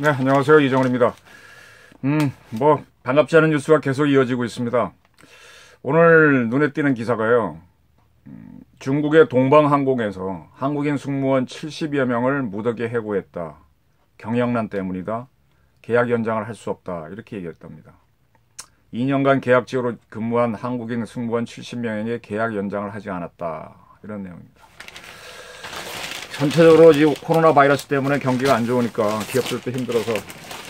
네, 안녕하세요. 이정훈입니다. 반갑지 않은 뉴스가 계속 이어지고 있습니다. 오늘 눈에 띄는 기사가요. 중국의 동방항공에서 한국인 승무원 70여 명을 무더기에 해고했다. 경영난 때문이다. 계약 연장을 할 수 없다. 이렇게 얘기했답니다. 2년간 계약직으로 근무한 한국인 승무원 70명에게 계약 연장을 하지 않았다. 이런 내용입니다. 전체적으로 지금 코로나 바이러스 때문에 경기가 안 좋으니까 기업들도 힘들어서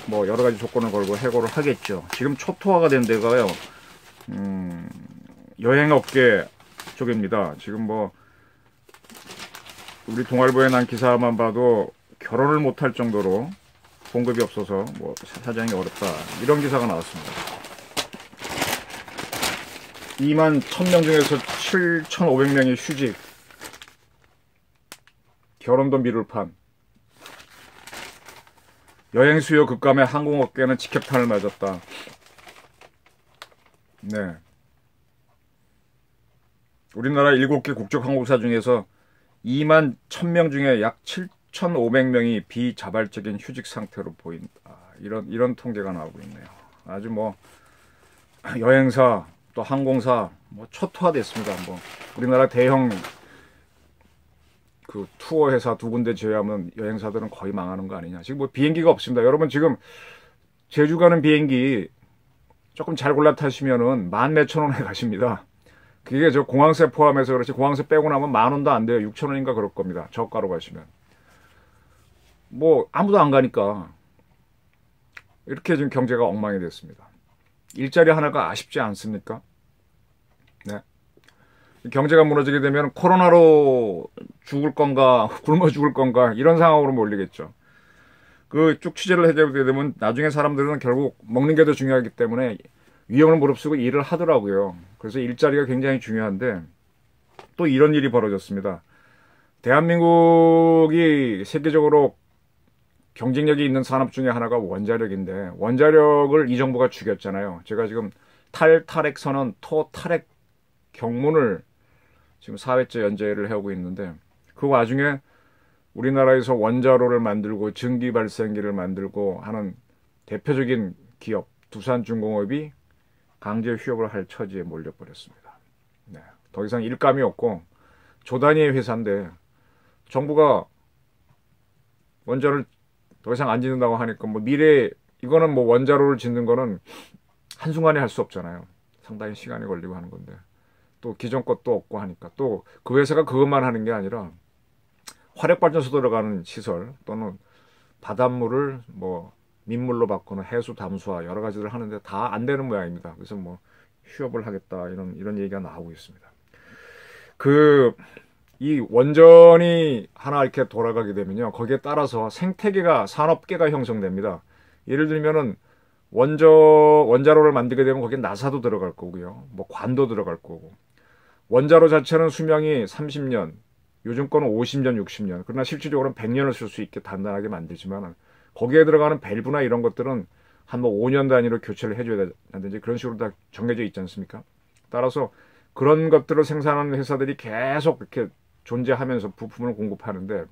뭐 여러 가지 조건을 걸고 해고를 하겠죠. 지금 초토화가 된 데가요. 여행업계 쪽입니다. 지금 뭐 우리 동아일보에 난 기사만 봐도 결혼을 못할 정도로 공급이 없어서 뭐 사정이 어렵다. 이런 기사가 나왔습니다. 2만 1000명 중에서 7,500명이 휴직. 결혼도 미룰 판. 여행 수요 급감에 항공업계는 직격탄을 맞았다. 네. 우리나라 7개 국적항공사 중에서 2만 1000명 중에 약 7,500명이 비자발적인 휴직 상태로 보인다. 이런 통계가 나오고 있네요. 아주 뭐 여행사 또 항공사 뭐 초토화됐습니다. 뭐 우리나라 대형 그 투어 회사 두 군데 제외하면 여행사들은 거의 망하는 거 아니냐. 지금 뭐 비행기가 없습니다. 여러분 지금 제주 가는 비행기 조금 잘 골라 타시면은 만 몇천 원에 가십니다. 그게 저 공항세 포함해서 그렇지 공항세 빼고 나면 만 원도 안 돼요. 6천 원인가 그럴 겁니다. 저가로 가시면. 뭐 아무도 안 가니까 이렇게 지금 경제가 엉망이 됐습니다. 일자리 하나가 아쉽지 않습니까? 네. 경제가 무너지게 되면 코로나로 죽을 건가 굶어 죽을 건가 이런 상황으로 몰리겠죠. 그 쭉 취재를 해보게 되면 나중에 사람들은 결국 먹는 게 더 중요하기 때문에 위험을 무릅쓰고 일을 하더라고요. 그래서 일자리가 굉장히 중요한데 또 이런 일이 벌어졌습니다. 대한민국이 세계적으로 경쟁력이 있는 산업 중에 하나가 원자력인데 원자력을 이 정부가 죽였잖아요. 제가 지금 탈핵 선언 토탈핵 경문을 지금 4회째 연재를 해오고 있는데 그 와중에 우리나라에서 원자로를 만들고 증기발생기를 만들고 하는 대표적인 기업 두산중공업이 강제 휴업을 할 처지에 몰려버렸습니다. 네, 더 이상 일감이 없고 조 단위의 회사인데 정부가 원자로를 더 이상 안 짓는다고 하니까 뭐 미래에 이거는 뭐 원자로를 짓는 거는 한순간에 할 수 없잖아요. 상당히 시간이 걸리고 하는 건데 또 기존 것도 없고 하니까 또 그 회사가 그것만 하는 게 아니라 화력발전소 들어가는 시설 또는 바닷물을 뭐 민물로 바꾸는 해수 담수화 여러 가지를 하는데 다 안 되는 모양입니다. 그래서 뭐 휴업을 하겠다 이런 얘기가 나오고 있습니다. 이 원전이 하나 이렇게 돌아가게 되면요. 거기에 따라서 생태계가 산업계가 형성됩니다. 예를 들면은 원자로를 만들게 되면 거기에 나사도 들어갈 거고요. 뭐 관도 들어갈 거고. 원자로 자체는 수명이 30년, 요즘 거는 50년, 60년. 그러나 실질적으로는 100년을 쓸 수 있게 단단하게 만들지만 거기에 들어가는 밸브나 이런 것들은 한 뭐 5년 단위로 교체를 해줘야 된다든지 그런 식으로 다 정해져 있지 않습니까? 따라서 그런 것들을 생산하는 회사들이 계속 이렇게 존재하면서 부품을 공급하는데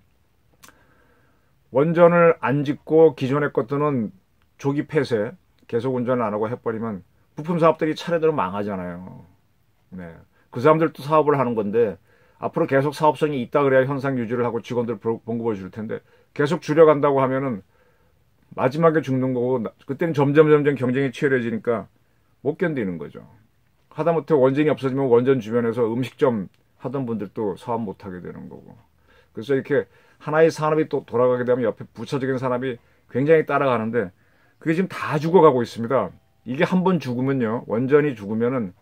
원전을 안 짓고 기존의 것들은 조기 폐쇄, 계속 운전을 안 하고 해버리면 부품 사업들이 차례대로 망하잖아요. 네. 그 사람들도 사업을 하는 건데 앞으로 계속 사업성이 있다 그래야 현상 유지를 하고 직원들 봉급을 줄 텐데 계속 줄여간다고 하면은 마지막에 죽는 거고 그때는 점점 경쟁이 치열해지니까 못 견디는 거죠. 하다못해 원전이 없어지면 원전 주변에서 음식점 하던 분들도 사업 못 하게 되는 거고. 그래서 이렇게 하나의 산업이 또 돌아가게 되면 옆에 부차적인 산업이 굉장히 따라가는데 그게 지금 다 죽어가고 있습니다. 이게 한 번 죽으면요. 원전이 죽으면은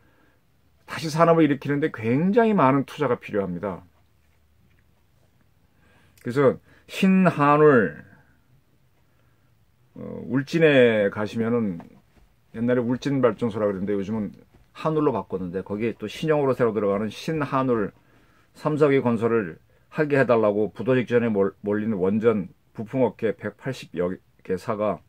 다시 산업을 일으키는데 굉장히 많은 투자가 필요합니다. 그래서 신한울 울진에 가시면은 옛날에 울진발전소라고 그랬는데 요즘은 한울로 바꿨는데 거기에 또 신형으로 새로 들어가는 신한울 3, 4기 건설을 하게 해달라고 부도 직전에 몰리는 원전 부품업계 180여 개사가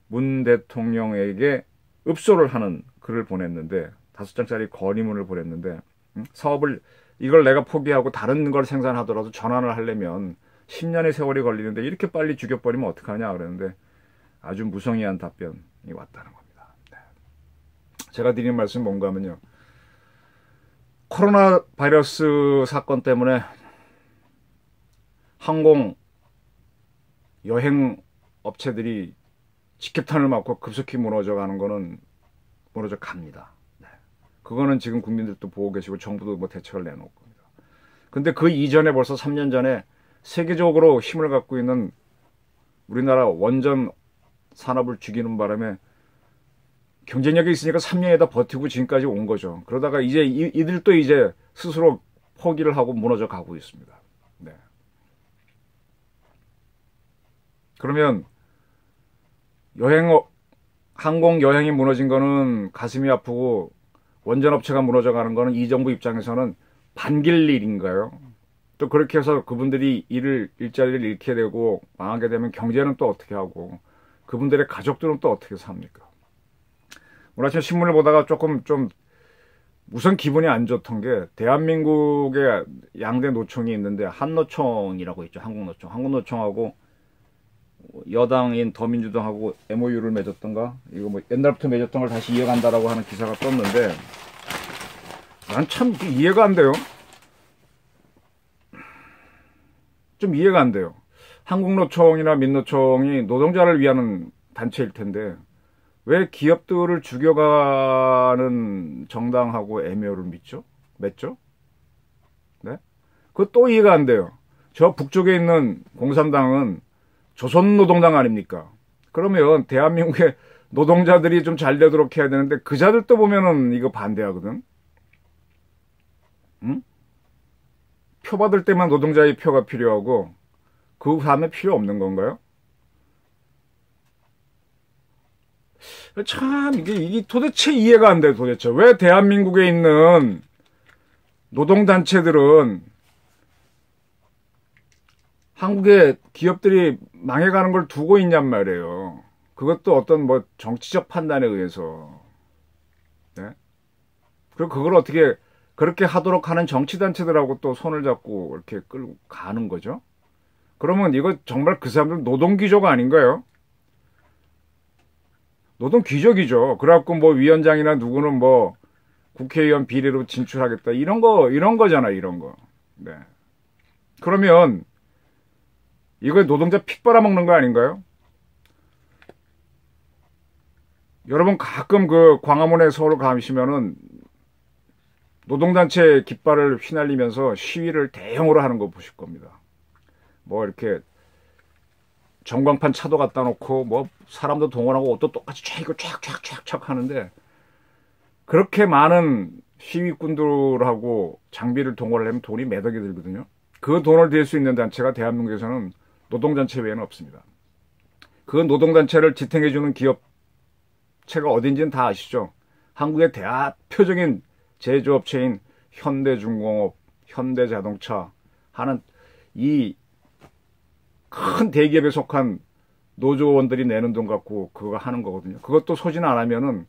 문 대통령에게 읍소를 하는 글을 보냈는데 5장짜리 건의문을 보냈는데 사업을 이걸 내가 포기하고 다른 걸 생산하더라도 전환을 하려면 10년의 세월이 걸리는데 이렇게 빨리 죽여버리면 어떡하냐 그랬는데 아주 무성의한 답변이 왔다는 겁니다. 네. 제가 드리는 말씀은 뭔가 하면요. 코로나 바이러스 사건 때문에 항공 여행 업체들이 직격탄을 맞고 급속히 무너져 가는 거는 무너져 갑니다. 네. 그거는 지금 국민들도 보고 계시고 정부도 뭐 대책을 내놓을 겁니다. 근데 그 이전에 벌써 3년 전에 세계적으로 힘을 갖고 있는 우리나라 원전 산업을 죽이는 바람에 경쟁력이 있으니까 3년에다 버티고 지금까지 온 거죠. 그러다가 이제 이들도 이제 스스로 포기를 하고 무너져 가고 있습니다. 네. 그러면 항공 여행이 무너진 거는 가슴이 아프고 원전 업체가 무너져 가는 거는 이 정부 입장에서는 반길 일인가요? 또 그렇게 해서 그분들이 일자리를 잃게 되고 망하게 되면 경제는 또 어떻게 하고 그분들의 가족들은 또 어떻게 삽니까? 오늘 아침 신문을 보다가 조금 좀 우선 기분이 안 좋던 게 대한민국의 양대 노총이 있는데 한노총이라고 있죠. 한국노총. 한국노총하고 여당인 더민주당하고 MOU를 맺었던가? 이거 뭐 옛날부터 맺었던 걸 다시 이어간다라고 하는 기사가 떴는데 난 참 이해가 안 돼요. 좀 이해가 안 돼요. 한국노총이나 민노총이 노동자를 위한 단체일 텐데 왜 기업들을 죽여가는 정당하고 MOU를 맺죠? 네? 그거 또 이해가 안 돼요. 저 북쪽에 있는 공산당은 조선노동당 아닙니까? 그러면 대한민국의 노동자들이 좀 잘 되도록 해야 되는데 그 자들도 보면은 이거 반대하거든. 응? 표 받을 때만 노동자의 표가 필요하고 그 다음에 필요 없는 건가요? 참 이게 도대체 이해가 안 돼. 도대체 왜 대한민국에 있는 노동단체들은 한국의 기업들이 망해가는 걸 두고 있냔 말이에요. 그것도 어떤 뭐 정치적 판단에 의해서. 네? 그리고 그걸 어떻게 그렇게 하도록 하는 정치단체들하고 또 손을 잡고 이렇게 끌고 가는 거죠. 그러면 이거 정말 그 사람들 노동귀족 아닌가요? 노동귀족이죠. 그래갖고 뭐 위원장이나 누구는 뭐 국회의원 비례로 진출하겠다. 이런 거잖아, 이런 거. 네. 그러면 이거 노동자 피 빨아먹는 거 아닌가요? 여러분 가끔 그 광화문에 서울 가시면은 노동단체 깃발을 휘날리면서 시위를 대형으로 하는 거 보실 겁니다. 뭐 이렇게 전광판 차도 갖다 놓고 뭐 사람도 동원하고 옷도 똑같이 쫙쫙쫙쫙 하는데 그렇게 많은 시위꾼들하고 장비를 동원하려면 돈이 몇 억이 들거든요. 그 돈을 댈 수 있는 단체가 대한민국에서는 노동단체 외에는 없습니다. 그 노동단체를 지탱해주는 기업체가 어딘지는 다 아시죠? 한국의 대표적인 제조업체인 현대중공업, 현대자동차 하는 이 큰 대기업에 속한 노조원들이 내는 돈 갖고 그거 하는 거거든요. 그것도 소진 안 하면은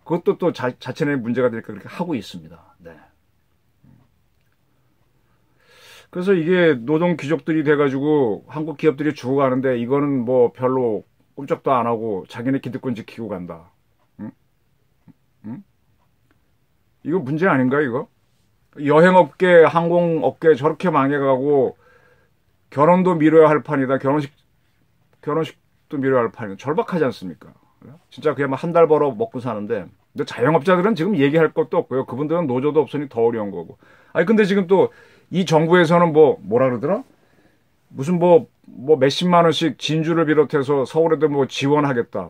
그것도 또 자체의 문제가 되니까 그렇게 하고 있습니다. 네. 그래서 이게 노동 귀족들이 돼가지고 한국 기업들이 죽어가는데 이거는 뭐 별로 꼼짝도 안 하고 자기네 기득권 지키고 간다. 응? 응? 이거 문제 아닌가 이거? 여행업계, 항공업계 저렇게 망해가고 결혼도 미뤄야 할 판이다. 결혼식도 미뤄야 할 판이다. 절박하지 않습니까? 진짜 그냥 한 달 벌어 먹고 사는데 근데 자영업자들은 지금 얘기할 것도 없고요. 그분들은 노조도 없으니 더 어려운 거고. 아니 근데 지금 또 이 정부에서는 뭐라 그러더라? 무슨 뭐 몇십만 원씩 진주를 비롯해서 서울에도 뭐 지원하겠다.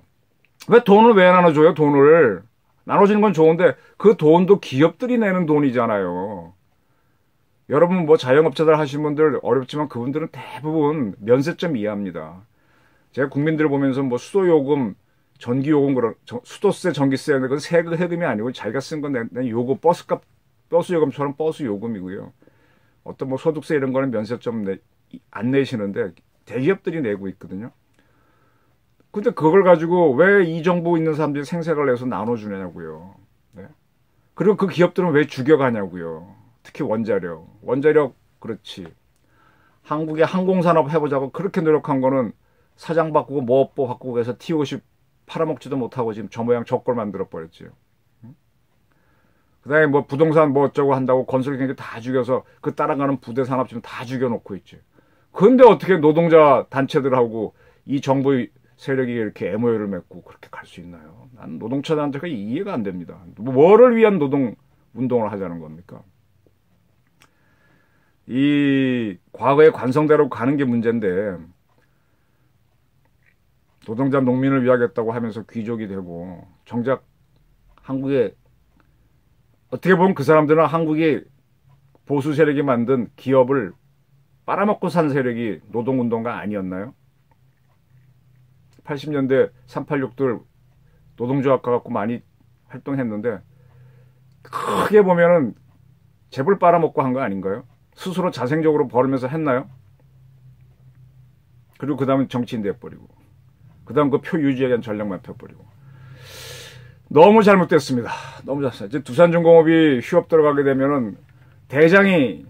왜 돈을 왜 나눠줘요? 돈을 나눠주는 건 좋은데 그 돈도 기업들이 내는 돈이잖아요. 여러분 뭐 자영업자들 하시는 분들 어렵지만 그분들은 대부분 면세점 이하입니다. 제가 국민들을 보면서 뭐 수도요금, 전기요금, 수도세, 전기세 그건 세금이 아니고 자기가 쓴 건 내 요금 버스값, 버스 요금처럼 버스 요금이고요. 어떤 뭐 소득세 이런 거는 면세점 안 내시는데 대기업들이 내고 있거든요. 근데 그걸 가지고 왜 이 정부 있는 사람들이 생색을 내서 나눠주냐고요. 네? 그리고 그 기업들은 왜 죽여가냐고요. 특히 원자력 그렇지. 한국의 항공산업 해보자고 그렇게 노력한 거는 사장 바꾸고 모업보 바꾸고 해서 T50 팔아먹지도 못하고 지금 저 모양 저꼴 만들어버렸지요. 그 다음에 뭐 부동산 뭐 어쩌고 한다고 건설 경기 다 죽여서 그 따라가는 부대 산업 지금 다 죽여놓고 있지. 근데 어떻게 노동자 단체들하고 이 정부 세력이 이렇게 MOU를 맺고 그렇게 갈 수 있나요? 난 노동자 단체가 이해가 안 됩니다. 뭐를 위한 노동 운동을 하자는 겁니까? 이 과거의 관성대로 가는 게 문제인데 노동자 농민을 위하겠다고 하면서 귀족이 되고 정작 한국에 어떻게 보면 그 사람들은 한국이 보수 세력이 만든 기업을 빨아먹고 산 세력이 노동운동가 아니었나요? 80년대 386들 노동조합 가갖고 많이 활동했는데 크게 보면은 재벌 빨아먹고 한 거 아닌가요? 스스로 자생적으로 벌면서 했나요? 그리고 그 다음에 정치인 돼버리고 그 다음 그 표 유지에 대한 전략만 펴버리고 너무 잘못됐습니다. 너무 잘못됐어요. 이제 두산중공업이 휴업 들어가게 되면은 대장이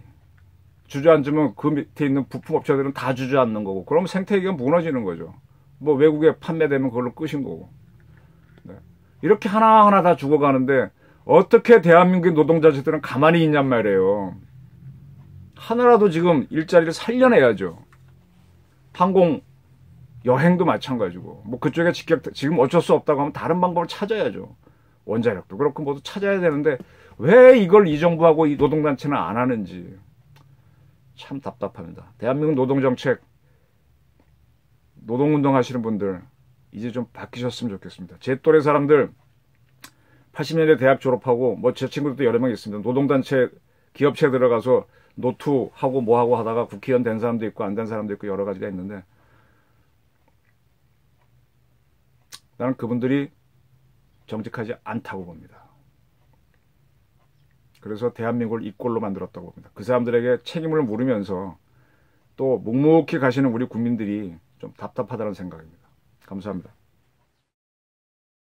주저앉으면 그 밑에 있는 부품업체들은 다 주저앉는 거고 그러면 생태계가 무너지는 거죠. 뭐 외국에 판매되면 그걸로 끝인 거고. 네. 이렇게 하나하나 다 죽어가는데 어떻게 대한민국의 노동자들은 가만히 있냔 말이에요. 하나라도 지금 일자리를 살려내야죠. 항공 여행도 마찬가지고 뭐 그쪽에 지금 어쩔 수 없다고 하면 다른 방법을 찾아야죠. 원자력도 그렇고 모두 찾아야 되는데 왜 이걸 이 정부하고 이 노동단체는 안 하는지 참 답답합니다. 대한민국 노동정책 노동운동 하시는 분들 이제 좀 바뀌셨으면 좋겠습니다. 제 또래 사람들 80년대 대학 졸업하고 뭐 제 친구들도 여러 명 있습니다. 노동단체 기업체 들어가서 노투하고 뭐하고 하다가 국회의원 된 사람도 있고 안 된 사람도 있고 여러 가지가 있는데 나는 그분들이 정직하지 않다고 봅니다. 그래서 대한민국을 이 꼴로 만들었다고 봅니다. 그 사람들에게 책임을 물으면서 또 묵묵히 가시는 우리 국민들이 좀 답답하다는 생각입니다. 감사합니다.